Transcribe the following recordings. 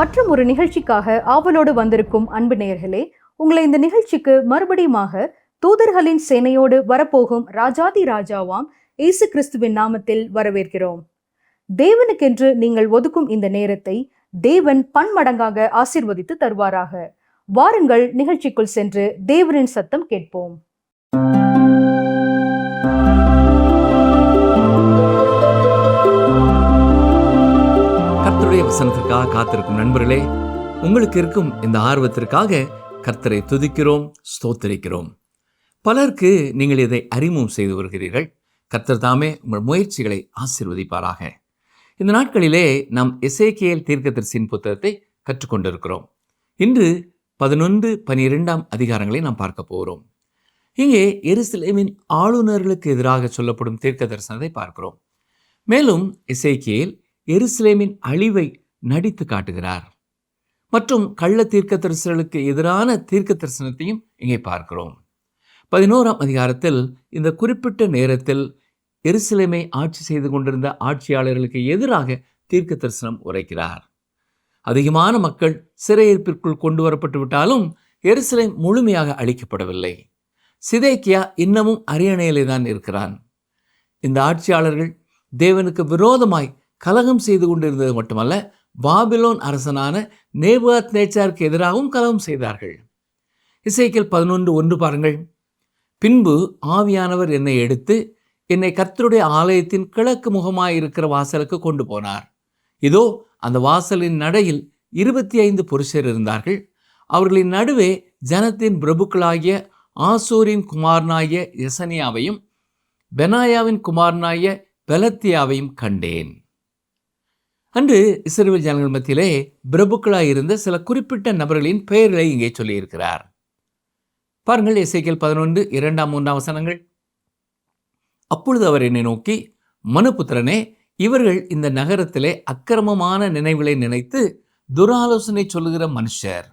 மற்றும் ஒரு நிகழ்ச்சிக்காக ஆவலோடு வந்திருக்கும் அன்பு நேயர்களே, உங்களை இந்த நிகழ்ச்சிக்கு மறுபடியுமாக தூதர்களின் சேனையோடு வரப்போகும் ராஜாதி ராஜாவாம் இயேசு கிறிஸ்துவின் நாமத்தில் வரவேற்கிறோம். தேவனுக்கென்று நீங்கள் ஒதுக்கும் இந்த நேரத்தை தேவன் பன்மடங்காக ஆசீர்வதித்து தருவாராக. வாருங்கள் நிகழ்ச்சிக்குள் சென்று தேவனின் சத்தம் கேட்போம். கர்த்தருடைய வசனத்திற்காக காத்திருக்கும் நண்பர்களே, உங்களுக்கு இருக்கும் இந்த ஆர்வத்திற்காக கர்த்தரை துதிக்கிறோம், ஸ்தோத்திரிக்கிறோம். பலருக்கு நீங்கள் இதை அறிமுகம் செய்து வருகிறீர்கள். கர்த்தர் தாமே உங்கள் முயற்சிகளை ஆசீர்வதிப்பாராக. இந்த நாட்களிலே நாம் எசேக்கியேல் தீர்க்கதரிசியின் புத்தகத்தை கற்றுக்கொண்டிருக்கிறோம். இன்று 11, 12 அதிகாரங்களை நாம் பார்க்க போகிறோம். இங்கே எருசலேமின் ஆளுநர்களுக்கு எதிராக சொல்லப்படும் தீர்க்க தரிசனத்தை பார்க்கிறோம். மேலும் எசேக்கியேல் எருசலேமின் அழிவை நடித்து காட்டுகிறார் மற்றும் கள்ள தீர்க்க தரிசனங்களுக்கு எதிரான தீர்க்க தரிசனத்தையும் இங்கே பார்க்கிறோம். 11ஆம் அதிகாரத்தில் இந்த குறிப்பிட்ட நேரத்தில் எருசலேமை ஆட்சி செய்து கொண்டிருந்த ஆட்சியாளர்களுக்கு எதிராக தீர்க்க தரிசனம் உரைக்கிறார். அதிகமான மக்கள் சிறையிருப்பிற்குள் கொண்டு வரப்பட்டு விட்டாலும் எருசலேம் முழுமையாக அழிக்கப்படவில்லை. சிதேக்கியா இன்னமும் அரியணையிலே தான் இருக்கிறான். இந்த ஆட்சியாளர்கள் தேவனுக்கு விரோதமாய் கலகம் செய்து கொண்டிருந்தது மட்டுமல்ல, பாபிலோன் அரசனான நேபுகாத்நேச்சாருக்கு எதிராகவும் கலகம் செய்தார்கள். எசேக்கியேல் 11:1 பாருங்கள். பின்பு ஆவியானவர் என்னை எடுத்து என்னை கர்த்தருடைய ஆலயத்தின் கிழக்கு முகமாயிருக்கிற வாசலுக்கு கொண்டு போனார். இதோ அந்த வாசலின் நடையில் 25 புருஷர் இருந்தார்கள். அவர்களின் நடுவே ஜனத்தின் பிரபுக்களாகிய ஆசூரின் குமாரனாகிய எசனியாவையும் பெனாயாவின் குமாரனாகிய பெலத்தியாவையும் கண்டேன். அன்று இஸ்ரவேல் ஜனங்கள் மத்தியிலே பிரபுக்களாயிருந்த சில குறிப்பிட்ட நபர்களின் பெயர்களை இங்கே சொல்லியிருக்கிறார். பாருங்கள், எசேக்கியேல் 11, 2, 3 வசனங்கள். அப்பொழுது அவர் என்னை நோக்கி, மனுபுத்திரனே, இவர்கள் இந்த நகரத்திலே அக்கிரமமான நினைவுகளை நினைத்து துராலோசனை சொல்லுகிற மனுஷர்.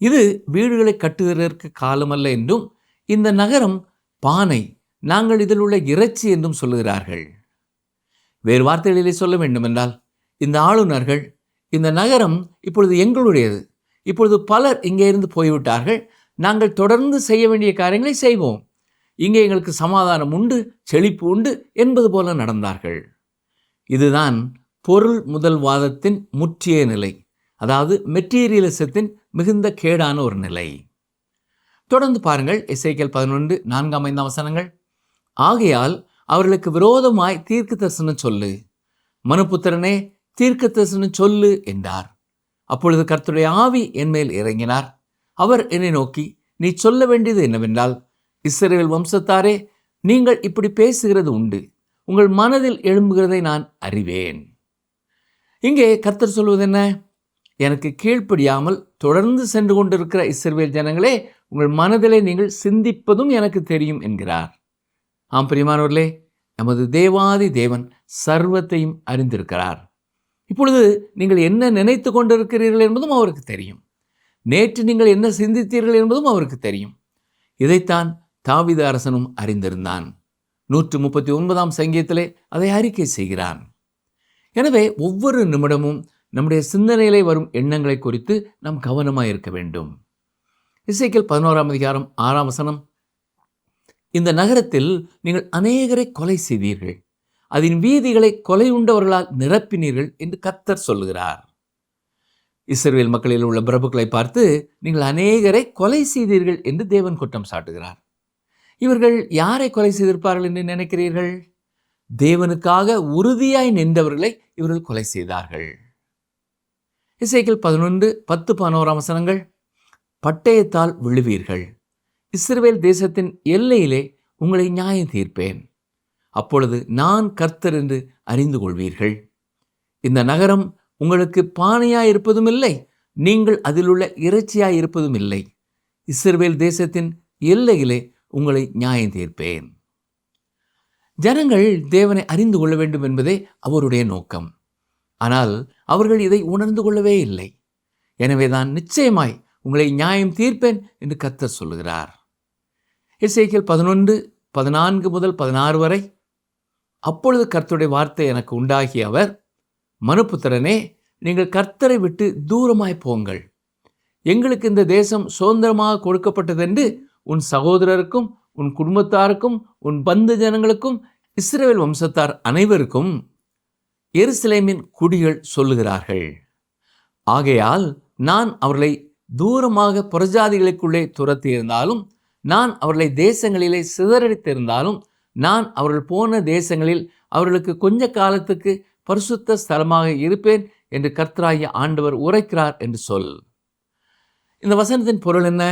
இது வீடுகளை கட்டுகிறதற்கு காலமல்ல என்றும் இந்த நகரம் பானை, நாங்கள் இதில் உள்ள இறைச்சி என்றும் சொல்லுகிறார்கள். வேறு வார்த்தைகளிலே சொல்ல வேண்டுமென்றால், இந்த ஆளுநர்கள் இந்த நகரம் இப்பொழுது எங்களுடையது, இப்பொழுது பலர் இங்கே இருந்து போய்விட்டார்கள், நாங்கள் தொடர்ந்து செய்ய வேண்டிய காரியங்களை செய்வோம், இங்கே எங்களுக்கு சமாதானம் உண்டு, செழிப்பு உண்டு என்பது போல நடந்தார்கள். இதுதான் பொருள் முதல்வாதத்தின் முற்றிய நிலை, அதாவது மெட்டீரியலிசத்தின் மிகுந்த கேடான ஒரு நிலை. தொடர்ந்து பாருங்கள், எசேக்கியேல் 11, 4, 5 வசனங்கள். ஆகையால் அவர்களுக்கு விரோதமாய் தீர்க்க தரிசனம் சொல்லு, மனுபுத்திரனே தீர்க்க தரிசனம் சொல்லு என்றார். அப்பொழுது கர்த்தருடைய ஆவி என் மேல் இறங்கினார். அவர் என்னை நோக்கி, நீ சொல்ல வேண்டியது என்னவென்றால், இஸ்ரவேல் வம்சத்தாரே, நீங்கள் இப்படி பேசுகிறது உண்டு, உங்கள் மனதில் எழும்புகிறதை நான் அறிவேன். இங்கே கர்த்தர் சொல்வது என்ன? எனக்கு கீழ்ப்படியாமல் தொடர்ந்து சென்று கொண்டிருக்கிற இஸ்ரவேல் ஜனங்களே, உங்கள் மனதிலே நீங்கள் சிந்திப்பதும் எனக்கு தெரியும் என்கிறார். ஆம் பிரியமானவர்களே, நமது தேவாதி தேவன் சர்வத்தையும் அறிந்திருக்கிறார். இப்பொழுது நீங்கள் என்ன நினைத்து கொண்டிருக்கிறீர்கள் என்பதும் அவருக்கு தெரியும். நேற்று நீங்கள் என்ன சிந்தித்தீர்கள் என்பதும் அவருக்கு தெரியும். இதைத்தான் தாவீது அரசனும் அறிந்திருந்தான். 139ஆம் சங்கீதத்திலே அதை அறிக்கை செய்கிறான். எனவே ஒவ்வொரு நிமிடமும் நம்முடைய சிந்தனையிலே வரும் எண்ணங்களை குறித்து நாம் கவனமாக இருக்க வேண்டும். எசேக்கியேல் 11ஆம் அதிகாரம் 6ஆம் வசனம். இந்த நகரத்தில் நீங்கள் அநேகரை கொலை செய்தீர்கள், அதன் வீதிகளை கொலை உண்டவர்களால் நிரப்பினீர்கள் என்று கர்த்தர் சொல்லுகிறார். இஸ்ரவேல் மக்களில் உள்ள பிரபுக்களை பார்த்து, நீங்கள் அநேகரை கொலை செய்தீர்கள் என்று தேவன் குற்றம் சாட்டுகிறார். இவர்கள் யாரை கொலை செய்திருப்பார்கள் என்று நினைக்கிறீர்கள்? தேவனுக்காக உறுதியாய் நின்றவர்களை இவர்கள் கொலை செய்தார்கள். எசேக்கியேல் 11, 10, 11 வசனங்கள். பட்டயத்தால் விழுவீர்கள், இஸ்ரவேல் தேசத்தின் எல்லையிலே உங்களை நியாயம் தீர்ப்பேன், அப்பொழுது நான் கர்த்தர் என்று அறிந்து கொள்வீர்கள். இந்த நகரம் உங்களுக்கு பானையாய் இருப்பதும் இல்லை, நீங்கள் அதில் உள்ள இறைச்சியாய் இருப்பதும் இல்லை, இஸ்ரவேல் தேசத்தின் எல்லையிலே உங்களை நியாயம் தீர்ப்பேன். ஜனங்கள் தேவனை அறிந்து கொள்ள வேண்டும் என்பதே அவருடைய நோக்கம். ஆனால் அவர்கள் இதை உணர்ந்து கொள்ளவே இல்லை. எனவேதான் நிச்சயமாய் உங்களை நியாயம் தீர்ப்பேன் என்று கர்த்தர் சொல்லுகிறார். எசேக்கியேல் 11, 14 முதல் 16 வரை. அப்பொழுது கர்த்தருடைய வார்த்தை எனக்கு உண்டாகிய அவர், மனுபுத்திரனே, நீங்கள் கர்த்தரை விட்டு தூரமாய் போங்கள். எங்களுக்கு இந்த தேசம் சுதந்திரமாக கொடுக்கப்பட்டதென்று உன் சகோதரருக்கும் உன் குடும்பத்தாருக்கும் உன் பந்து ஜனங்களுக்கும் இஸ்ரவேல் வம்சத்தார் அனைவருக்கும் எருசலேமின் குடிகள் சொல்லுகிறார்கள். ஆகையால் நான் அவர்களை தூரமாக புறஜாதிகளுக்குள்ளே துரத்தியிருந்தாலும், நான் அவர்களை தேசங்களிலே சிதறடித்திருந்தாலும், நான் அவர்கள் போன தேசங்களில் அவர்களுக்கு கொஞ்ச காலத்துக்கு பரிசுத்த ஸ்தலமாக இருப்பேன் என்று கர்த்தராகிய ஆண்டவர் உரைக்கிறார் என்று சொல். இந்த வசனத்தின் பொருள் என்ன?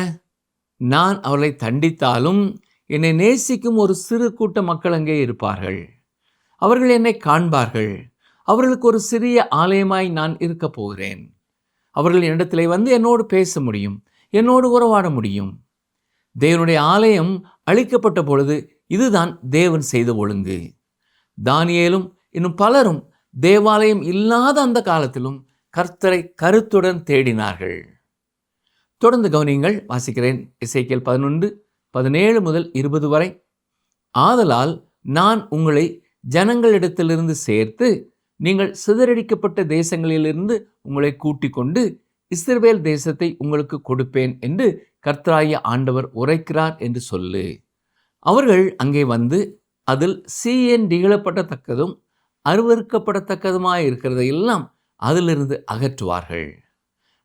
நான் அவர்களை தண்டித்தாலும் என்னை நேசிக்கும் ஒரு சிறு கூட்ட மக்கள் அங்கே இருப்பார்கள். அவர்கள் என்னை காண்பார்கள். அவர்களுக்கு ஒரு சிறிய ஆலயமாய் நான் இருக்க போகிறேன். அவர்கள் என்னிடத்திலே வந்து என்னோடு பேச முடியும், என்னோடு உறவாட முடியும். தேவனுடைய ஆலயம் அழிக்கப்பட்ட பொழுது இதுதான் தேவன் செய்த ஒழுங்கு. தானியேலும் இன்னும் பலரும் தேவாலயம் இல்லாத அந்த காலத்திலும் கர்த்தரை கருத்துடன் தேடினார்கள். தொடர்ந்து கவனியுங்கள், வாசிக்கிறேன். எசேக்கியேல் 11:17 முதல் 20 வரை. ஆதலால் நான் உங்களை ஜனங்களிடத்திலிருந்து சேர்த்து நீங்கள் சிதறடிக்கப்பட்ட தேசங்களிலிருந்து உங்களை கூட்டிக் கொண்டு இஸ்ரவேல் தேசத்தை உங்களுக்கு கொடுப்பேன் என்று கர்த்தராகிய ஆண்டவர் உரைக்கிறார் என்று சொல்லு. அவர்கள் அங்கே வந்து அதில் சீயன் திகழப்படத்தக்கதும் அருவருக்கப்படத்தக்கதுமாய் இருக்கிறதையெல்லாம் அதிலிருந்து அகற்றுவார்கள்.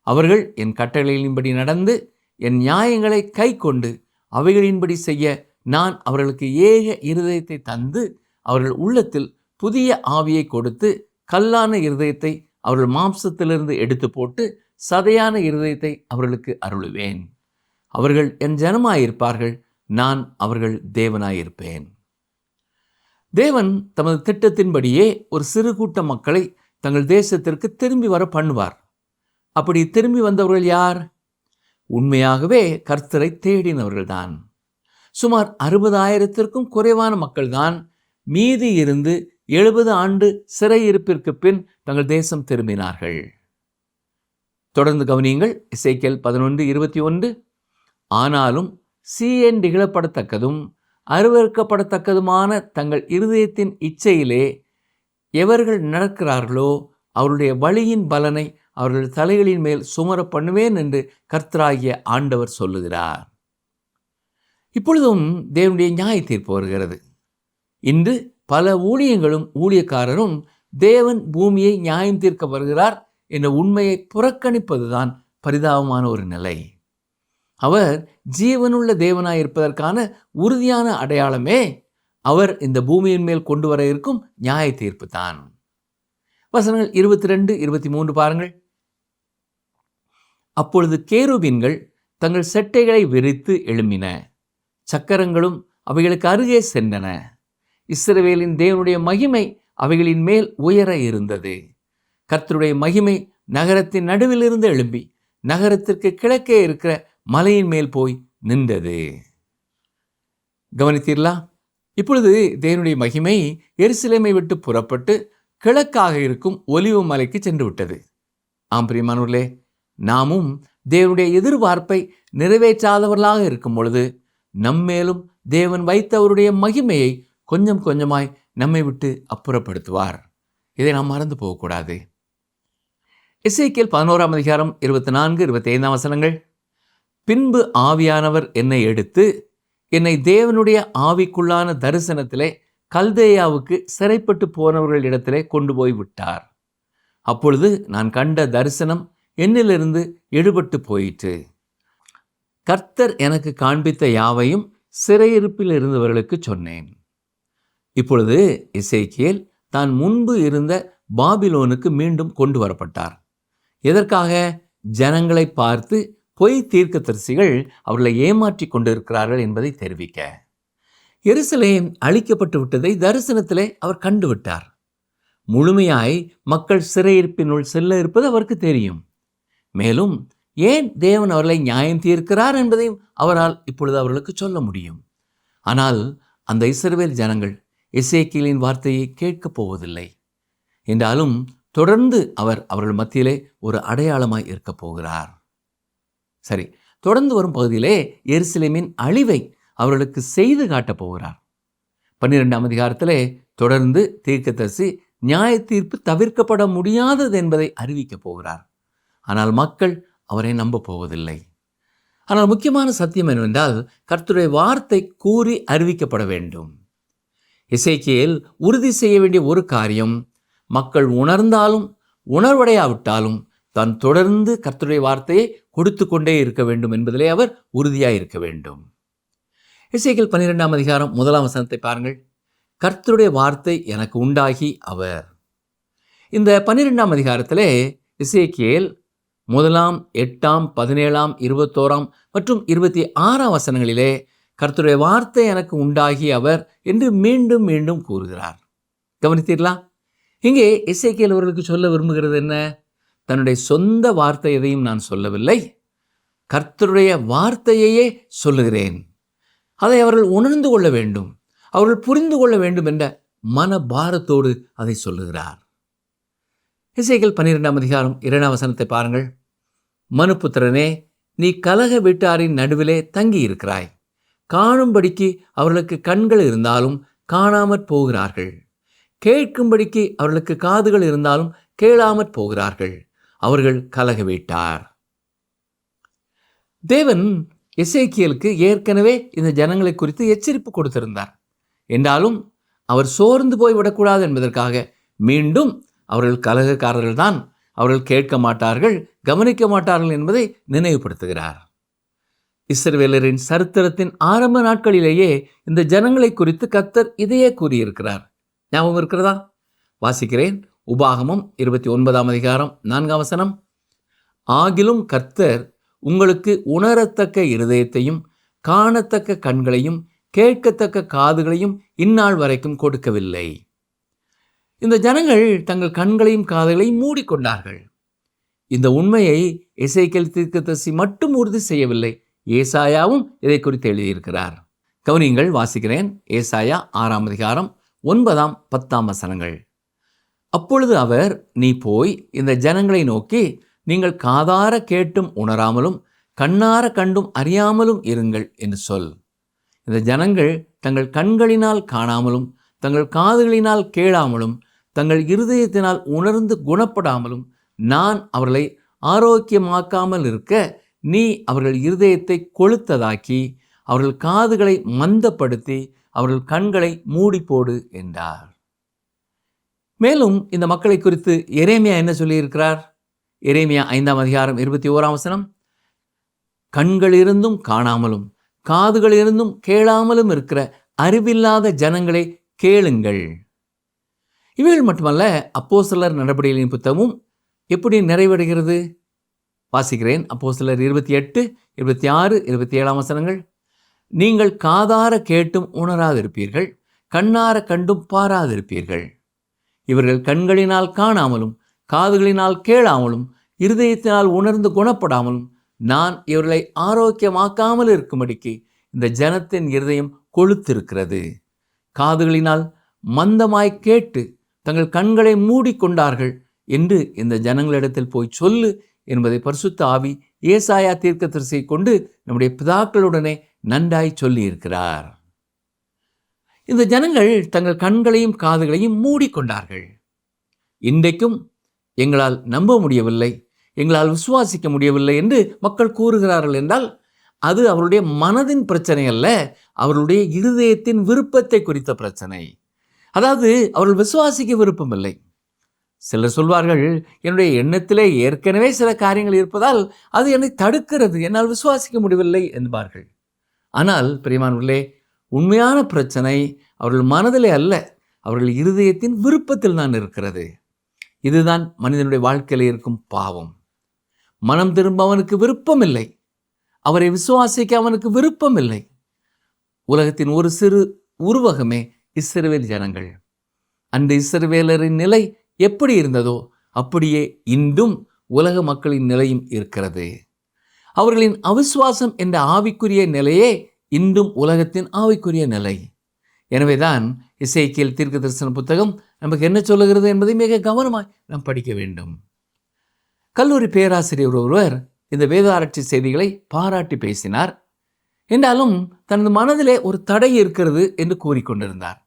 அவர்கள் என் கட்டளையின்படி நடந்து என் நியாயங்களை கை கொண்டு அவைகளின்படி செய்ய நான் அவர்களுக்கு ஏக இருதயத்தை தந்து அவர்கள் உள்ளத்தில் புதிய ஆவியை கொடுத்து கல்லான இருதயத்தை அவர்கள் மாம்சத்திலிருந்து எடுத்து போட்டு சதையான இருதயத்தை அவர்களுக்கு அருளுவேன். அவர்கள் என் ஜனமாயிருப்பார்கள், நான் அவர்கள் தேவனாயிருப்பேன். தேவன் தமது திட்டத்தின்படியே ஒரு சிறு கூட்ட மக்களை தங்கள் தேசத்திற்கு திரும்பி வர பண்ணுவார். அப்படி திரும்பி வந்தவர்கள் யார்? உண்மையாகவே கர்த்தரை தேடினவர்கள்தான். சுமார் 60,000த்திற்கும் குறைவான மக்கள்தான் மீதி இருந்து 70 ஆண்டு சிறையிருப்பிற்கு பின் தங்கள் தேசம் திரும்பினார்கள். தொடர்ந்து கவனியுங்கள். எசேக்கியேல் 11:21. ஆனாலும் சீயன் திகழப்படத்தக்கதும் அருவருக்கப்படத்தக்கதுமான தங்கள் இருதயத்தின் இச்சையிலே எவர்கள் நடக்கிறார்களோ அவருடைய வழியின் பலனை அவர்கள் தலைகளின் மேல் சுமர பண்ணுவேன் என்று கர்த்தராகிய ஆண்டவர் சொல்லுகிறார். இப்பொழுதும் தேவனுடைய நியாய தீர்ப்பு வருகிறது. இன்று பல ஊழியங்களும் ஊழியக்காரரும் தேவன் பூமியை நியாயம் தீர்க்க வருகிறார் என்ற உண்மையை புறக்கணிப்பதுதான் பரிதாபமான ஒரு நிலை. அவர் ஜீவனுள்ள தேவனாயிருப்பதற்கான உறுதியான அடையாளமே அவர் இந்த பூமியின் மேல் கொண்டு வர இருக்கும் நியாய தீர்ப்பு தான். வசனங்கள் 22-23 பாருங்கள். அப்பொழுது கேருபீன்கள் தங்கள் செட்டைகளை விரித்து எழும்பின, சக்கரங்களும் அவைகளுக்கு அருகே சென்றன. இஸ்ரவேலின் தேவனுடைய மகிமை அவைகளின் மேல் உயர இருந்தது. கர்த்தருடைய மகிமை நகரத்தின் நடுவிலிருந்து எழும்பி நகரத்திற்கு கிழக்கே இருக்கிற மலையின் மேல் போய் நின்றது. கவனித்தீர்களா? இப்பொழுது தேவனுடைய மகிமை எருசலேமை விட்டு புறப்பட்டு கிழக்காக இருக்கும் ஒலிவ மலைக்கு சென்று விட்டது. ஆம் பிரியமானவர்களே, நாமும் தேவனுடைய எதிர்பார்ப்பை நிறைவேற்றாதவர்களாக இருக்கும் பொழுது நம்மேலும் தேவன் வைத்தவருடைய மகிமையை கொஞ்சம் கொஞ்சமாய் நம்மை விட்டு அப்புறப்படுத்துவார். இதை நாம் மறந்து போகக்கூடாது. எசேக்கியேல் 11:24-25 வசனங்கள். பின்பு ஆவியானவர் என்னை எடுத்து என்னை தேவனுடைய ஆவிக்குள்ளான தரிசனத்திலே கல்தேயாவுக்கு சிறைப்பட்டு போனவர்களிடத்திலே கொண்டு போய் விட்டார். அப்பொழுது நான் கண்ட தரிசனம் என்னிலிருந்து எடுபட்டு போயிற்று. கர்த்தர் எனக்கு காண்பித்த யாவையும் சிறையிருப்பில் இருந்தவர்களுக்கு சொன்னேன். இப்பொழுது எசேக்கியேல் தான் முன்பு இருந்த பாபிலோனுக்கு மீண்டும் கொண்டு வரப்பட்டார். எதற்காக? ஜனங்களை பார்த்து பொய் தீர்க்கதரிசிகள் அவர்களை ஏமாற்றி கொண்டிருக்கிறார்கள் என்பதை தெரிவிக்க. எருசலேம் அழிக்கப்பட்டு விட்டதை தரிசனத்திலே அவர் கண்டுவிட்டார். முழுமையாய் மக்கள் சிறையிருப்பினுள் செல்ல இருப்பது அவருக்கு தெரியும். மேலும் ஏன் தேவன் அவர்களை நியாயம் தீர்க்கிறார் என்பதையும் அவரால் இப்பொழுது அவர்களுக்கு சொல்ல முடியும். ஆனால் அந்த இஸ்ரவேல் ஜனங்கள் எசேக்கியேலின் வார்த்தையை கேட்கப் போவதில்லை. என்றாலும் தொடர்ந்து அவர் அவர்கள் மத்தியிலே ஒரு அடையாளமாய் இருக்கப் போகிறார். சரி, தொடர்ந்து வரும் பகுதியிலே எருசலேமின் அழிவை அவர்களுக்கு செய்து காட்டப் போகிறார். 12ஆம் அதிகாரத்திலே தொடர்ந்து தீர்க்கதரிசி நியாய தீர்ப்பு தவிர்க்கப்பட முடியாதது என்பதை அறிவிக்கப் போகிறார். ஆனால் மக்கள் அவரை நம்ப போவதில்லை. ஆனால் முக்கியமான சத்தியம் என்னவென்றால், கர்த்தருடைய வார்த்தை கூறி அறிவிக்கப்பட வேண்டும். எசேக்கியேல் உறுதி செய்ய வேண்டிய ஒரு காரியம், மக்கள் உணர்ந்தாலும் உணர்வடையாவிட்டாலும் தான் தொடர்ந்து கர்த்தருடைய வார்த்தையை கொடுத்து கொண்டே இருக்க வேண்டும் என்பதிலே அவர் உறுதியாக இருக்க வேண்டும். எசேக்கியேல் 12ஆம் அதிகாரம் 1ஆம் வசனத்தை பாருங்கள். கர்த்தருடைய வார்த்தை எனக்கு உண்டாகி அவர். இந்த 12ஆம் அதிகாரத்திலே எசேக்கியேல் 1, 8, 17, 21 மற்றும் 26 வசனங்களிலே கர்த்தருடைய வார்த்தை எனக்கு உண்டாகி அவர் என்று மீண்டும் மீண்டும் கூறுகிறார். கவனித்தீர்களா? இங்கே எசேக்கியேல் அவர்களுக்கு சொல்ல விரும்புகிறது என்ன? தன்னுடைய சொந்த வார்த்தை எதையும் நான் சொல்லவில்லை, கர்த்தருடைய வார்த்தையையே சொல்லுகிறேன். அதை அவர்கள் உணர்ந்து கொள்ள வேண்டும், அவர்கள் புரிந்து கொள்ள வேண்டும் என்ற மனபாரத்தோடு அதை சொல்லுகிறார். எசேக்கியேல் 12ஆம் அதிகாரம் 2ஆம் வசனத்தை பாருங்கள். மனுபுத்திரனே, நீ கலக வீட்டாரின் நடுவிலே தங்கி இருக்கிறாய். காணும்படிக்கு அவர்களுக்கு கண்கள் இருந்தாலும் காணாமற் போகிறார்கள், கேட்கும்படிக்கு அவர்களுக்கு காதுகள் இருந்தாலும் கேளாமற் போகிறார்கள். அவர்கள் கலக வீட்டார். தேவன் எசேக்கியேலுக்கு ஏற்கனவே இந்த ஜனங்களை குறித்து எச்சரிப்பு கொடுத்திருந்தார். என்றாலும் அவர் சோர்ந்து போய்விடக்கூடாது என்பதற்காக மீண்டும் அவர்கள் கலகக்காரர்கள் தான், அவர்கள் கேட்க மாட்டார்கள், கவனிக்க மாட்டார்கள் என்பதை நினைவுபடுத்துகிறார். இஸ்ரவேலரின் சரித்திரத்தின் ஆரம்ப நாட்களிலேயே இந்த ஜனங்களை குறித்து கர்த்தர் இதையே கூறியிருக்கிறார். ஞாபகம் இருக்கிறதா? வாசிக்கிறேன். உபாகமம் 29ஆம் அதிகாரம் 4ஆம் வசனம். ஆகிலும் கர்த்தர் உங்களுக்கு உணரத்தக்க இருதயத்தையும் காணத்தக்க கண்களையும் கேட்கத்தக்க காதுகளையும் இந்நாள் வரைக்கும் கொடுக்கவில்லை. இந்த ஜனங்கள் தங்கள் கண்களையும் காதுகளையும் மூடிக்கொண்டார்கள். இந்த உண்மையை எசேக்கியேல் தீர்க்கதரிசி மட்டும் உறுதி செய்யவில்லை, ஏசாயாவும் இதை குறித்து எழுதியிருக்கிறார். கவனியுங்கள், வாசிக்கிறேன். ஏசாயா 6ஆம் அதிகாரம் 9, 10 வசனங்கள். அப்பொழுது அவர், நீ போய் இந்த ஜனங்களை நோக்கி, நீங்கள் காதார கேட்டும் உணராமலும் கண்ணார கண்டும் அறியாமலும் இருங்கள் என்று சொல். இந்த ஜனங்கள் தங்கள் கண்களினால் காணாமலும் தங்கள் காதுகளினால் கேளாமலும் தங்கள் இருதயத்தினால் உணர்ந்து குணப்படாமலும் நான் அவர்களை ஆரோக்கியமாக்காமல் இருக்க நீ அவர்கள் இருதயத்தை கொளுத்ததாக்கி அவர்கள் காதுகளை மந்தப்படுத்தி அவர்கள் கண்களை மூடி போடு என்றார். மேலும் இந்த மக்களை குறித்து எரேமியா என்ன சொல்லியிருக்கிறார்? எரேமியா 5ஆம் அதிகாரம் 21ஆம் வசனம். கண்கள் இருந்தும் காணாமலும் காதுகள் இருந்தும் கேளாமலும் இருக்கிற அறிவில்லாத ஜனங்களை கேளுங்கள். இவைகள் மட்டுமல்ல, அப்போஸ்தலர் நடபடிகளின் புத்தகமும் எப்படி நிறைவடைகிறது? வாசிக்கிறேன். அப்போஸ்தலர் 28, 26, 27 வசனங்கள். நீங்கள் காதார கேட்டும் உணராதிருப்பீர்கள், கண்ணார கண்டும் பாராதிருப்பீர்கள். இவர்கள் கண்களினால் காணாமலும் காதுகளினால் கேளாமலும் இருதயத்தினால் உணர்ந்து குணப்படாமலும் நான் இவர்களை ஆரோக்கியமாக்காமல் இருக்கும்படிக்கு இந்த ஜனத்தின் இருதயம் கொழுத்திருக்கிறது. காதுகளினால் மந்தமாய் கேட்டு தங்கள் கண்களை மூடிக்கொண்டார்கள் என்று இந்த ஜனங்களிடத்தில் போய் சொல்லு என்பதை பரிசுத்த ஆவி ஏசாயா தீர்க்கதரிசியை கொண்டு நம்முடைய பிதாக்களுடனே நன்றாய் சொல்லியிருக்கிறார். இந்த ஜனங்கள் தங்கள் கண்களையும் காதுகளையும் மூடிக்கொண்டார்கள். இன்றைக்கும் எங்களால் நம்ப முடியவில்லை, எங்களால் விசுவாசிக்க முடியவில்லை என்று மக்கள் கூறுகிறார்கள் என்றால் அது அவருடைய மனதின் பிரச்சனை அல்ல, அவர்களுடைய இருதயத்தின் விருப்பத்தை குறித்த பிரச்சனை. அதாவது அவர்கள் விசுவாசிக்க விருப்பம் இல்லை. சிலர் சொல்வார்கள், என்னுடைய எண்ணத்திலே ஏற்கனவே சில காரியங்கள் இருப்பதால் அது என்னை தடுக்கிறது, என்னால் விசுவாசிக்க முடியவில்லை என்பார்கள். ஆனால் பிரியமானவர்களே, உண்மையான பிரச்சனை அவர்கள் மனதிலே அல்ல, அவர்கள் இருதயத்தின் விருப்பத்தில் தான் இருக்கிறது. இதுதான் மனிதனுடைய வாழ்க்கையில் இருக்கும் பாவம். மனம் திரும்ப அவனுக்கு விருப்பம் இல்லை, அவரை விசுவாசிக்க அவனுக்கு விருப்பம் இல்லை. உலகத்தின் ஒரு சிறு உருவகமே இஸ்ரவேல் ஜனங்கள். அந்த இஸ்ரவேலரின் நிலை எப்படி இருந்ததோ அப்படியே இன்றும் உலக மக்களின் நிலையும் இருக்கிறது. அவர்களின் அவிசுவாசம் என்ற ஆவிக்குரிய நிலையே இன்றும் உலகத்தின் ஆவிக்குரிய நிலை. எனவேதான் எசேக்கியேல் தீர்க்கதரிசன புத்தகம் நமக்கு என்ன சொல்லுகிறது என்பதை மிக கவனமாய் நாம் படிக்க வேண்டும். கல்லூரி பேராசிரியர் ஒருவர் இந்த வேதாராய்ச்சி செய்திகளை பாராட்டி பேசினார். என்றாலும் தனது மனதிலே ஒரு தடை இருக்கிறது என்று கூறிக்கொண்டிருந்தார்.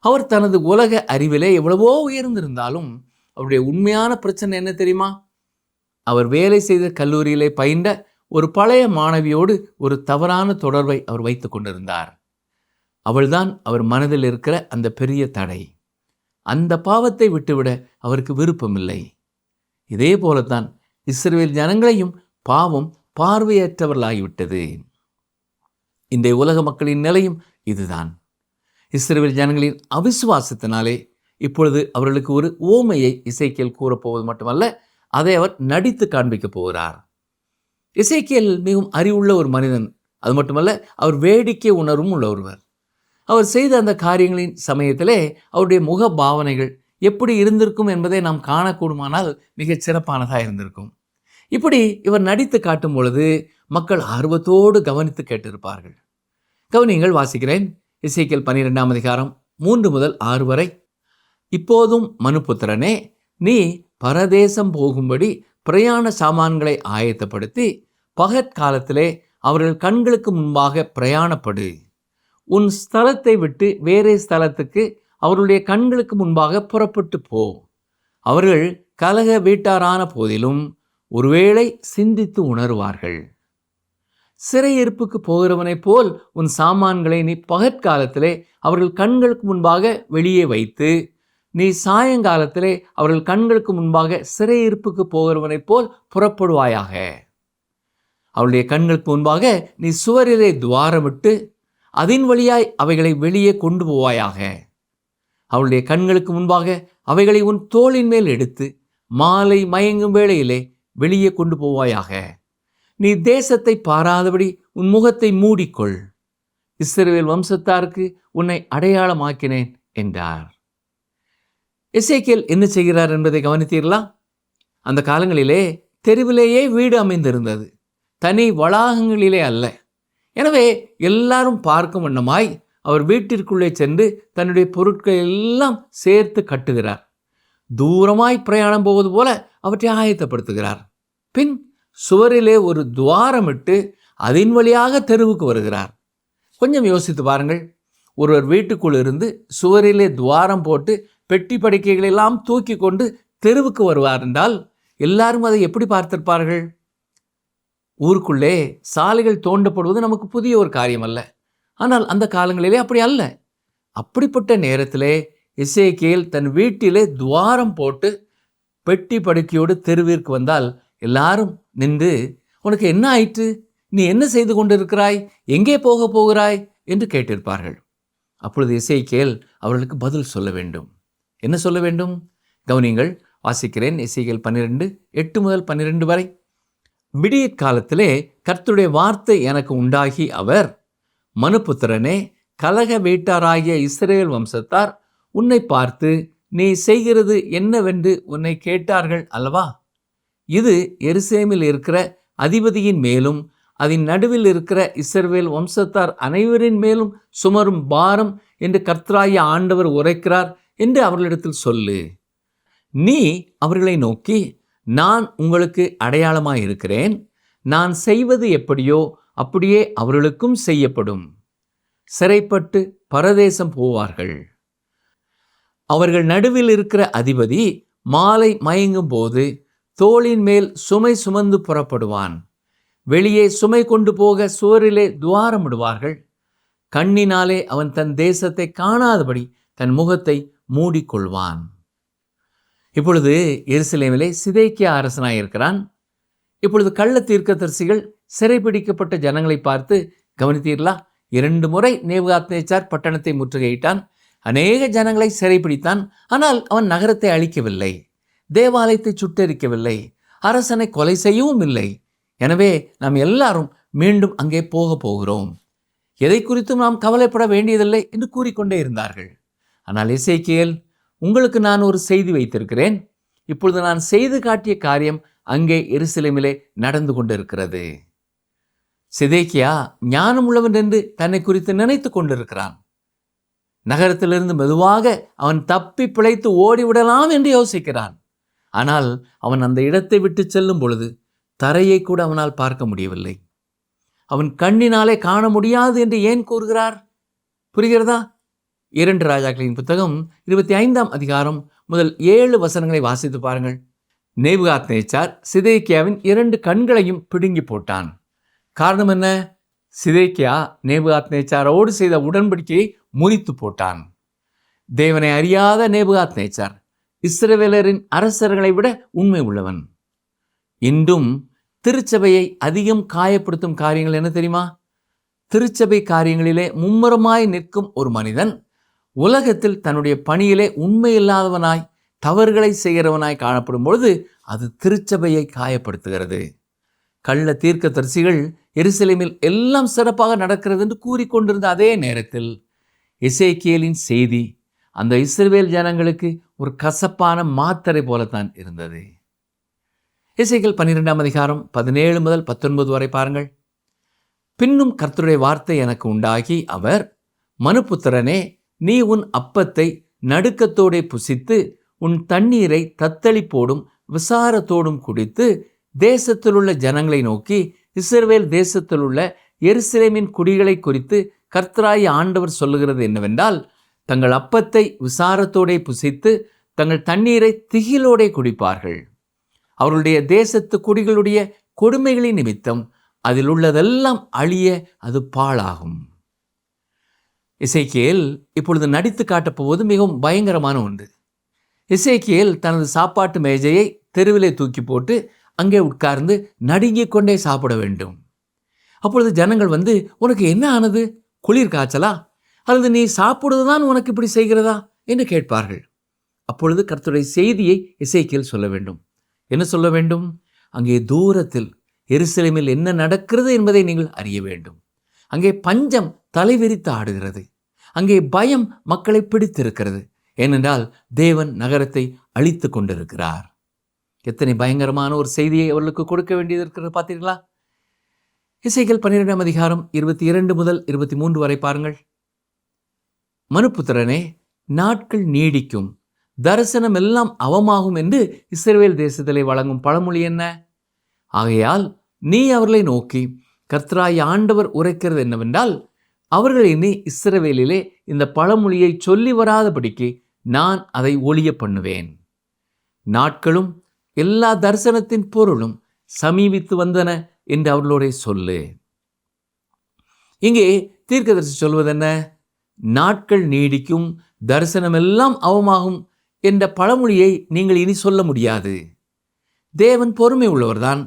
அவர் தனது உலக அறிவிலே எவ்வளவோ உயர்ந்திருந்தாலும் அவருடைய உண்மையான பிரச்சனை என்ன தெரியுமா? அவர் வேலை செய்த கல்லூரியிலே பயின்ற ஒரு பழைய மாணவியோடு ஒரு தவறான தொடர்பை அவர் வைத்து கொண்டிருந்தார். அவள்தான் அவர் மனதில் இருக்கிற அந்த பெரிய தடை. அந்த பாவத்தை விட்டுவிட அவருக்கு விருப்பமில்லை. இதே போலத்தான் இஸ்ரவேல் ஜனங்களையும் பாவம் பார்வையற்றவர்களாகிவிட்டது. இந்த உலக மக்களின் நிலையும் இதுதான். இஸ்ரவேல் ஜனங்களின் அவிசுவாசத்தினாலே இப்பொழுது அவர்களுக்கு ஒரு ஓமையை எசேக்கியேல் கூறப்போவது மட்டுமல்ல, அதை அவர் நடித்து காண்பிக்கப் போகிறார். எசேக்கியேல் மிகவும் அறிவுள்ள ஒரு மனிதன். அது மட்டுமல்ல, அவர் வேடிக்கை உணர்வும் உள்ள ஒருவர். அவர் செய்த அந்த காரியங்களின் சமயத்திலே அவருடைய முக பாவனைகள் எப்படி இருந்திருக்கும் என்பதை நாம் காணக்கூடுமானால் மிகச் சிறப்பானதாக இருந்திருக்கும். இப்படி இவர் நடித்து காட்டும் பொழுது மக்கள் ஆர்வத்தோடு கவனித்து கேட்டிருப்பார்கள். கவனியங்கள், வாசிக்கிறேன். எசேக்கியேல் 12ஆம் அதிகாரம் 3 முதல் 6 வரை. இப்போதும் மனுபுத்திரனே, நீ பரதேசம் போகும்படி பிரயாண சாமான்களை ஆயத்தப்படுத்தி பகற்காலத்திலே அவர்கள் கண்களுக்கு முன்பாக பிரயாணப்படு. உன் ஸ்தலத்தை விட்டு வேறே ஸ்தலத்துக்கு அவர்களுடைய கண்களுக்கு முன்பாக புறப்பட்டு போ. அவர்கள் கலக வீட்டாரான போதிலும் ஒருவேளை சிந்தித்து உணர்வார்கள். சிறையிருப்புக்கு போகிறவனைப் போல் உன் சாமான்களை நீ பகற்காலத்திலே அவர்கள் கண்களுக்கு முன்பாக வெளியே வைத்து, நீ சாயங்காலத்திலே அவர்கள் கண்களுக்கு முன்பாக சிறையிருப்புக்கு போகிறவனைப் போல் புறப்படுவாயாக. அவளுடைய கண்களுக்கு முன்பாக நீ சுவரிலே துவாரமிட்டு அதன் வழியாய் அவைகளை வெளியே கொண்டு போவாயாக. அவளுடைய கண்களுக்கு முன்பாக அவைகளை உன் தோளின் மேல் எடுத்து மாலை மயங்கும் வேளையிலே வெளியே கொண்டு போவாயாக. நீ தேசத்தை பாராதபடி உன் முகத்தை மூடிக்கொள். இஸ்ரவேல் வம்சத்தாருக்கு உன்னை அடையாளமாக்கினேன் என்றார். எசேக்கியேல் என்ன செய்கிறார் என்பதை கவனித்தீர்களா? அந்த காலங்களிலே தெருவிலேயே வீடு அமைந்திருந்தது, தனி வளாகங்களிலே அல்ல. எனவே எல்லாரும் பார்க்கும் வண்ணமாய் அவர் வீட்டிற்குள்ளே சென்று தன்னுடைய பொருட்களை எல்லாம் சேர்த்து கட்டுகிறார். தூரமாய் பிரயாணம் போவது போல அவற்றை ஆயத்தப்படுத்துகிறார். பின் சுவரிலே ஒரு துவாரமிட்டு அதன் வழியாக தெருவுக்கு வருகிறார். கொஞ்சம் யோசித்து பாருங்கள். ஒருவர் வீட்டுக்குள் இருந்து சுவரிலே துவாரம் போட்டு பெட்டி படுக்கைகளெல்லாம் தூக்கி கொண்டு தெருவுக்கு வருவார் என்றால் எல்லாரும் அதை எப்படி பார்த்திருப்பார்கள்? ஊருக்குள்ளே சாலைகள் தோண்டப்படுவது நமக்கு புதிய ஒரு காரியம் அல்ல. ஆனால் அந்த காலங்களிலே அப்படி அல்ல. அப்படிப்பட்ட நேரத்திலே எசேக்கியேல் தன் வீட்டிலே துவாரம் போட்டு பெட்டி படுக்கையோடு தெருவிற்கு வந்தால் எல்லாரும் நின்று, உனக்கு என்ன ஆயிற்று? நீ என்ன செய்து கொண்டிருக்கிறாய்? எங்கே போக போகிறாய் என்று கேட்டிருப்பார்கள். அப்பொழுது எசேக்கியேல் அவர்களுக்கு பதில் சொல்ல வேண்டும். என்ன சொல்ல வேண்டும்? கவனிங்கள், வாசிக்கிறேன். எசேக்கியேல் 12, 8 முதல் 12 வரை. விடியற் காலத்திலே கர்த்தருடைய வார்த்தை எனக்கு உண்டாகி, அவர், மனுபுத்திரனே, கலக வீட்டாராகிய இஸ்ரவேல் வம்சத்தார் உன்னை பார்த்து நீ செய்கிறது என்னவென்று உன்னை கேட்டார்கள் அல்லவா? இது எருசலேமில் இருக்கிற அதிபதியின் மேலும் அதன் நடுவில் இருக்கிற இஸ்ரவேல் வம்சத்தார் அனைவரின் மேலும் சுமரும் பாரம் என்று கர்த்தராகிய ஆண்டவர் உரைக்கிறார் என்று அவர்களிடத்தில் சொல்லு. நீ அவர்களை நோக்கி, நான் உங்களுக்கு அடையாளமாயிருக்கிறேன். நான் செய்வது எப்படியோ அப்படியே அவர்களுக்கும் செய்யப்படும். சிறைப்பட்டு பரதேசம் போவார்கள். அவர்கள் நடுவில் இருக்கிற அதிபதி மாலை மயங்கும் போது தோளின் மேல் சுமை சுமந்து புறப்படுவான். வெளியே சுமை கொண்டு போக சுவரிலே துவாரமிடுவார்கள். கண்ணினாலே அவன் தன் தேசத்தை காணாதபடி தன் முகத்தை மூடிக்கொள்வான். இப்பொழுது எருசலேமிலே சிதேக்கியா அரசனாயிருக்கிறான். இப்பொழுது கள்ள தீர்க்கதரிசிகள் சிறைபிடிக்கப்பட்ட ஜனங்களை பார்த்து, கவனித்தீர்களா? 2 முறை நேபுகாத்நேச்சார் பட்டணத்தை முற்றுகையிட்டான். அநேக ஜனங்களை சிறைப்பிடித்தான். ஆனால் அவன் நகரத்தை அழிக்கவில்லை, தேவாலயத்தை சுட்டெரிக்கவில்லை, அரசனை கொலை செய்யவும் இல்லை. எனவே நாம் எல்லாரும் மீண்டும் அங்கே போகிறோம், எதை குறித்தும் நாம் கவலைப்பட வேண்டியதில்லை என்று கூறிக்கொண்டே இருந்தார்கள். ஆனால் எசேக்கியேல், உங்களுக்கு நான் ஒரு செய்தி வைத்திருக்கிறேன். இப்பொழுது நான் செய்து காட்டிய காரியம் அங்கே எருசலேமிலே நடந்து கொண்டிருக்கிறது. சிதேக்கியா ஞானம் உள்ளவன் என்று தன்னை குறித்து நினைத்து கொண்டிருக்கிறான். நகரத்திலிருந்து மெதுவாக அவன் தப்பி பிழைத்து ஓடிவிடலாம் என்று யோசிக்கிறான். ஆனால் அவன் அந்த இடத்தை விட்டு செல்லும் பொழுது தரையை கூட அவனால் பார்க்க முடியவில்லை. அவன் கண்ணினாலே காண முடியாது என்று ஏன் கூறுகிறார்? புரிகிறதா? 2 ராஜாக்களின் புத்தகம் 25ஆம் அதிகாரம் முதல் 7 வசனங்களை வாசித்து பாருங்கள். நேபுகாத்நேச்சார் சிதேக்கியாவின் 2 கண்களையும் பிடுங்கி போட்டான். காரணம் என்ன? சிதேக்கியா நேபுகாத்நேச்சாரோடு செய்த உடன்படிக்கையை முறித்து போட்டான். தேவனை அறியாத நேபுகாத்நேச்சார் இஸ்ரவேலரின் அரசர்களை விட உண்மை உள்ளவன். இன்றும் திருச்சபையை அதிகம் காயப்படுத்தும் காரியங்கள் என்ன தெரியுமா? திருச்சபை காரியங்களிலே மும்முரமாய் நிற்கும் ஒரு மனிதன் உலகத்தில் தன்னுடைய பணியிலே உண்மையில்லாதவனாய் தவறுகளை செய்கிறவனாய் காணப்படும் பொழுது அது திருச்சபையை காயப்படுத்துகிறது. கள்ள தீர்க்கதரிசிகள் எருசலேமில் எல்லாம் சிறப்பாக நடக்கிறது என்று கூறிக்கொண்டிருந்த அதே நேரத்தில் எசேக்கியேலின் செய்தி அந்த இஸ்ரவேல் ஜனங்களுக்கு ஒரு கசப்பான மாத்திரை போலத்தான் இருந்தது. எசேக்கியேல் 12ஆம் அதிகாரம் 17 முதல் 19 வரை பாருங்கள். பின்னும் கர்த்தருடைய வார்த்தை எனக்கு உண்டாகி, அவர், மனுபுத்திரனே, நீ உன் அப்பத்தை நடுக்கத்தோடே புசித்து உன் தண்ணீரை தத்தளிப்போடும் விசாரத்தோடும் குடித்து தேசத்திலுள்ள ஜனங்களை நோக்கி, இஸ்ரவேல் தேசத்திலுள்ள எருசலேமின் குடிகளை குறித்து கர்த்தராகிய ஆண்டவர் சொல்லுகிறது என்னவென்றால், தங்கள் அப்பத்தை விசாரத்தோடே புசித்து தங்கள் தண்ணீரை திகிலோடே குடிப்பார்கள். அவர்களுடைய தேசத்து குடிகளுடைய கொடுமைகளின் நிமித்தம் அதில் உள்ளதெல்லாம் அழிய அது பாழாகும். எசேக்கியேல் இப்பொழுது நடித்து காட்டப் போவது மிகவும் பயங்கரமான ஒன்று. எசேக்கியேல் தனது சாப்பாட்டு மேஜையை தெருவிலே தூக்கி போட்டு அங்கே உட்கார்ந்து நடுங்கிக் கொண்டே சாப்பிட வேண்டும். அப்பொழுது ஜனங்கள் வந்து, உனக்கு என்ன ஆனது? குளிர் காய்ச்சலா? அல்லது நீ சாப்பிடுவதுதான் உனக்கு இப்படி செய்கிறதா என்று கேட்பார்கள். அப்பொழுது கர்த்தருடைய செய்தியை எசேக்கியேல் சொல்ல வேண்டும். என்ன சொல்ல வேண்டும்? அங்கே தூரத்தில் எருசலேமில் என்ன நடக்கிறது என்பதை நீங்கள் அறிய வேண்டும். அங்கே பஞ்சம் தலைவிரித்து ஆடுகிறது. அங்கே பயம் மக்களை பிடித்திருக்கிறது. ஏனென்றால் தேவன் நகரத்தை அழித்து கொண்டிருக்கிறார். எத்தனை பயங்கரமான ஒரு செய்தியை அவர்களுக்கு கொடுக்க வேண்டியது இருக்கிறது பார்த்தீர்களா? எசேக்கியேல் 12ஆம் அதிகாரம் 22 முதல் 23 வரை பாருங்கள். மனுபுத்திரனே, நாட்கள் நீடிக்கும், தரிசனம் எல்லாம் அவமாகும் என்று இஸ்ரவேல் தேசத்திலே வழங்கும் பழமொழி என்ன? ஆகையால் நீ அவர்களை நோக்கி, கர்த்தராகிய ஆண்டவர் உரைக்கிறது என்னவென்றால், அவர்கள் இனி இஸ்ரவேலிலே இந்த பழமொழியை சொல்லி வராதபடிக்கு நான் அதை ஒழிய பண்ணுவேன். நாட்களும் எல்லா தரிசனத்தின் பொருளும் சமீபித்து வந்தன என்று அவர்களோட சொல்லு. இங்கே தீர்க்கதரிசி சொல்வதென்ன? நாட்கள் நீடிக்கும், தரிசனமெல்லாம் அவமாகும் என்ற பழமொழியை நீங்கள் இனி சொல்ல முடியாது. தேவன் பொறுமை உள்ளவர்தான்.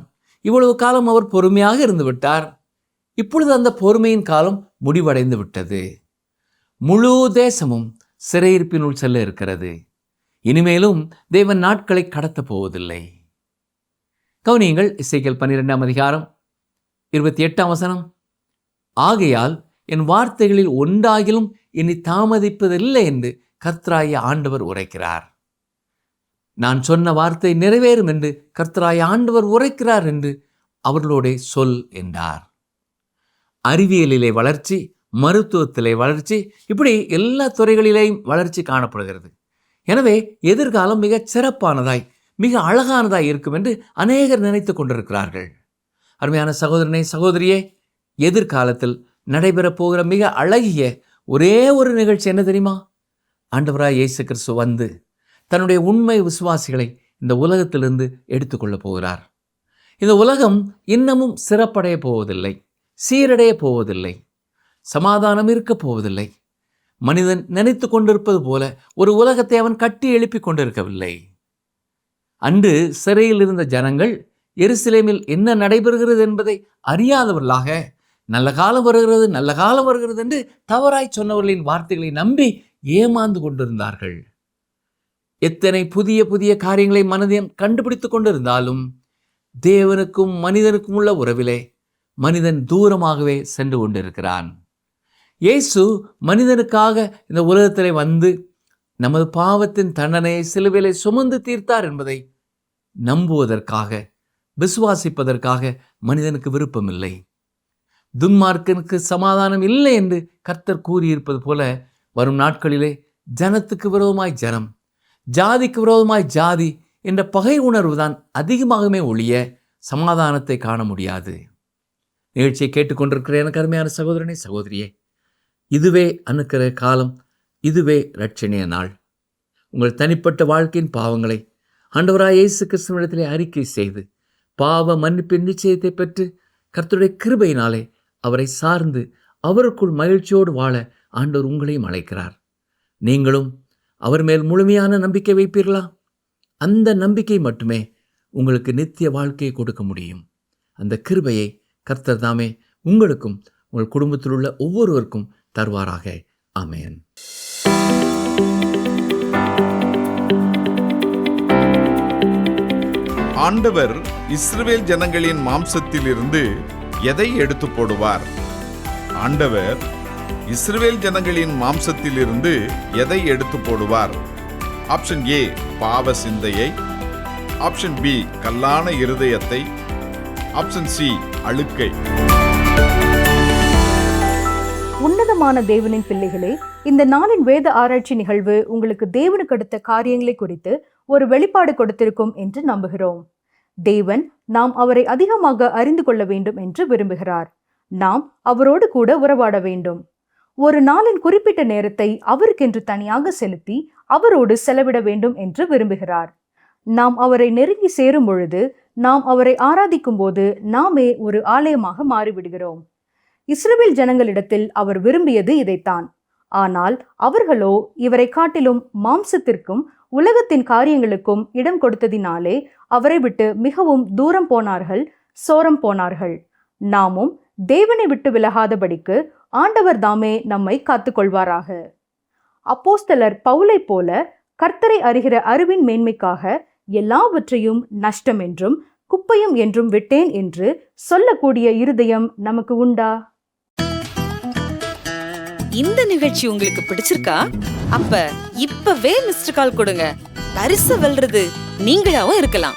இவ்வளவு காலம் அவர் பொறுமையாக இருந்து விட்டார். இப்பொழுது அந்த பொறுமையின் காலம் முடிவடைந்து விட்டது. முழு தேசமும் சிறையிருப்பினுள் செல்ல இருக்கிறது. இனிமேலும் தேவன் நாட்களை கடத்தப் போவதில்லை. கவனியுங்கள், எசேக்கியேல் 12ஆம் அதிகாரம் 28ஆம் வசனம். ஆகையால் என் வார்த்தைகளில் ஒன்றாகிலும் இனி தாமதிப்பதில்லை என்று கர்த்தராகிய ஆண்டவர் உரைக்கிறார். நான் சொன்ன வார்த்தை நிறைவேறும் என்று கர்த்தராகிய ஆண்டவர் உரைக்கிறார் என்று அவர்களோட சொல் என்றார். அறிவியலிலே வளர்ச்சி, மருத்துவத்திலே வளர்ச்சி, இப்படி எல்லா துறைகளிலேயும் வளர்ச்சி காணப்படுகிறது. எனவே எதிர்காலம் மிக சிறப்பானதாய், மிக அழகானதாய் இருக்கும் என்று அநேகர் நினைத்து கொண்டிருக்கிறார்கள். அருமையான சகோதரனே, சகோதரியே, எதிர்காலத்தில் நடைபெறப் போகிற மிக அழகிய ஒரே ஒரு நிகழ்ச்சி என்ன தெரியுமா? ஆண்டவராய் இயேசு கிறிஸ்து வந்து தன்னுடைய உண்மை விசுவாசிகளை இந்த உலகத்திலிருந்து எடுத்துக்கொள்ளப் போகிறார். இந்த உலகம் இன்னமும் சிறப்படைய போவதில்லை, சீரடைய போவதில்லை, சமாதானம் இருக்கப் போவதில்லை. மனிதன் நினைத்து கொண்டிருப்பது போல ஒரு உலகத்தை அவன் கட்டி எழுப்பி கொண்டிருக்கவில்லை. அன்று சிறையில் இருந்த ஜனங்கள் எருசலேமில் என்ன நடைபெறுகிறது என்பதை அறியாதவர்களாக, நல்ல காலம் வருகிறது, நல்ல காலம் வருகிறது என்று தவறாய் சொன்னவர்களின் வார்த்தைகளை நம்பி ஏமாந்து கொண்டிருந்தார்கள். எத்தனை புதிய புதிய காரியங்களை மனிதன் கண்டுபிடித்து கொண்டிருந்தாலும் தேவனுக்கும் மனிதனுக்கும் உள்ள உறவிலே மனிதன் தூரமாகவே சென்று கொண்டிருக்கிறான். இயேசு மனிதனுக்காக இந்த உலகத்திலே வந்து நமது பாவத்தின் தண்டனையை சிலுவையிலே சுமந்து தீர்த்தார் என்பதை நம்புவதற்காக, விசுவாசிப்பதற்காக மனிதனுக்கு விருப்பமில்லை. துன்மார்க்கனுக்கு சமாதானம் இல்லை என்று கர்த்தர் கூறியிருப்பது போல வரும் நாட்களிலே ஜனத்துக்கு விரோதமாய் ஜனம், ஜாதிக்கு விரோதமாய் ஜாதி என்ற பகை உணர்வு தான் அதிகமாகவே ஒழிய சமாதானத்தை காண முடியாது. நிகழ்ச்சியை கேட்டுக்கொண்டிருக்கிற எனக்கு அருமையான சகோதரனே, சகோதரியே, இதுவே அனுக்கிற காலம், இதுவே இரட்சணிய நாள். உங்கள் தனிப்பட்ட வாழ்க்கையின் பாவங்களை ஆண்டவராய் இயேசு கிறிஸ்துவிடத்திலே அறிக்கை செய்து பாவ மன்னிப்பின் நிச்சயத்தை பெற்று கர்த்தருடைய கிருபையினாலே அவரை சார்ந்து அவருக்குள் மகிழ்ச்சியோடு வாழ ஆண்டவர் உங்களையும் அழைக்கிறார். நீங்களும் அவர் மேல் முழுமையான நம்பிக்கை வைப்பீர்களா? அந்த நம்பிக்கை மட்டுமே உங்களுக்கு நித்திய வாழ்க்கையை கொடுக்க முடியும். அந்த கிருபையை கர்த்தர் தாமே உங்களுக்கும் உங்கள் குடும்பத்தில் உள்ள ஒவ்வொருவருக்கும் தருவாராக. ஆமென். ஆண்டவர் இஸ்ரவேல் ஜனங்களின் மாம்சத்திலிருந்து எதை எடுத்து போடுவார்? ஆண்டவர் இஸ்ரவேல் ஜனங்களின் மாம்சத்திலிருந்து எதை எடுத்து போடுவார்? ஆப்ஷன் ஏ, பாவ சிந்தையை. ஆப்ஷன் பி, கல்லான இருதயத்தை. ஆப்ஷன் சி, அழுக்கை. உன்னதமான தேவனின் பிள்ளைகளே, இந்த நாளின் வேத ஆராய்ச்சி நிகழ்வு உங்களுக்கு தேவனுக்கு அடுத்த காரியங்களை குறித்து ஒரு வெளிப்பாடு கொடுத்திருக்கும் என்று நம்புகிறோம். தேவன் நாம் அவரை அதிகமாக அறிந்து கொள்ள வேண்டும் என்று விரும்புகிறார். நாம் அவரோடு கூட உறவாட வேண்டும். ஒரு நாளின் குறிப்பிட்ட நேரத்தை அவருக்கென்று தனியாக செலுத்தி அவரோடு செலவிட வேண்டும் என்று விரும்புகிறார். நாம் அவரை நெருங்கி சேரும் பொழுது, நாம் அவரை ஆராதிக்கும் போது நாமே ஒரு ஆலயமாக மாறிவிடுகிறோம். இஸ்ரவேல் ஜனங்களிடத்தில் அவர் விரும்பியது இதைத்தான். ஆனால் அவர்களோ இவரை காட்டிலும் மாம்சத்திற்கும் உலகத்தின் காரியங்களுக்கும் இடம் கொடுத்ததினாலே அவரை விட்டு மிகவும் தூரம் போனார்கள், சோரம் போனார்கள். நாமும் தேவனை விட்டு விலகாதபடிக்கு ஆண்டவர் தாமே நம்மை காத்துக்கொள்வாராக. அப்போஸ்தலர் பவுலை போல கர்த்தரை அறிகிற அறிவின் மேன்மைக்காக எல்லாவற்றையும் நஷ்டம் என்றும் குப்பையும் என்றும் விட்டேன் என்று சொல்லக்கூடிய இருதயம் நமக்கு உண்டா? இந்த நிகழ்ச்சி உங்களுக்கு பிடிச்சிருக்கா? அப்ப இப்பவே மிஸ்டர் கால் கொடுங்க. பரிசு வெல்றது நீங்களாவும் இருக்கலாம்.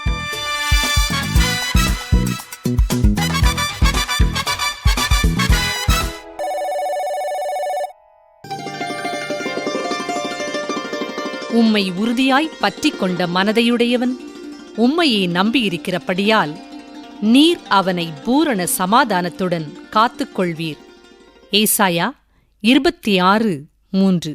உம்மை உறுதியாய் பற்றிக் கொண்ட மனதையுடையவன் உம்மையே நம்பியிருக்கிறபடியால் நீர் அவனை பூரண சமாதானத்துடன் காத்துக்கொள்வீர். ஏசாயா 26:3.